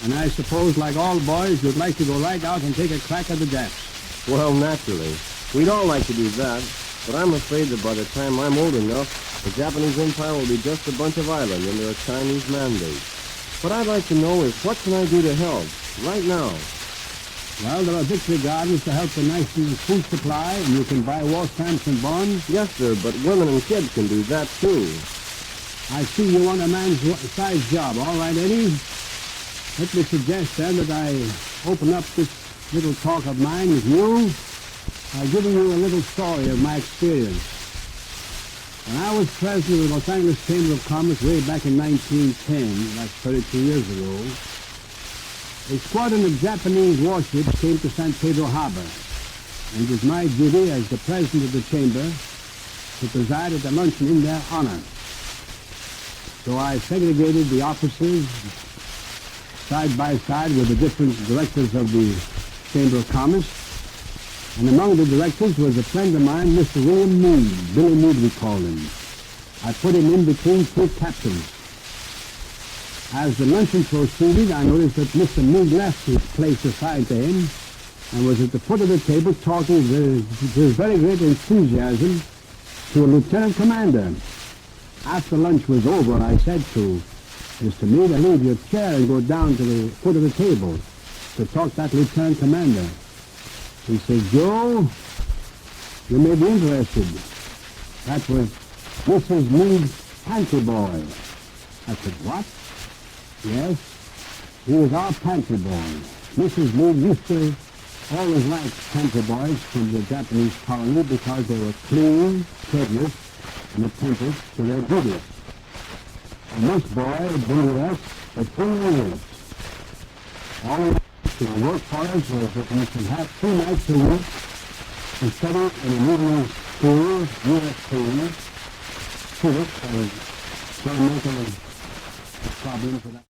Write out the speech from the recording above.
And I suppose, like all boys, you'd like to go right out and take a crack at the Japs. Well, naturally. We'd all like to do that, but I'm afraid that by the time I'm old enough, the Japanese Empire will be just a bunch of islands under a Chinese mandate. What I'd like to know is, what can I do to help, right now? Well, there are victory gardens to help the nation's food supply, and you can buy war stamps and bonds. Yes, sir, but women and kids can do that, too. I see you want a man's size job. All right, Eddie? Let me suggest, then, that I open up this little talk of mine with you by giving you a little story of my experience. When I was president of the Los Angeles Chamber of Commerce way back in 1910, that's 32 years ago, a squadron of Japanese warships came to San Pedro Harbor, and it was my duty as the president of the chamber to preside at the luncheon in their honor. So I segregated the officers side by side with the different directors of the Chamber of Commerce, and among the directors was a friend of mine, Mr. William Meade. Billy Meade, we called him. I put him in between two captains. As the luncheon proceeded, I noticed that Mr. Meade left his place assigned to him and was at the foot of the table talking with very great enthusiasm to a lieutenant commander. After lunch was over, I said to Mr. Meade, leave your chair and go down to the foot of the table to talk to that lieutenant commander. He said, Joe, you may be interested. That was Mrs. Meade's pantry boy. I said, what? Yes, he was our pantry boy. Mrs. Meade used to always like pantry boys from the Japanese colony because they were clean, courteous, and attentive to their duties. And this boy had been with us for 3 years. All we had to work for us was that we should have 2 nights a week to study in a middle school, U.S. civics, and so making a problem for that.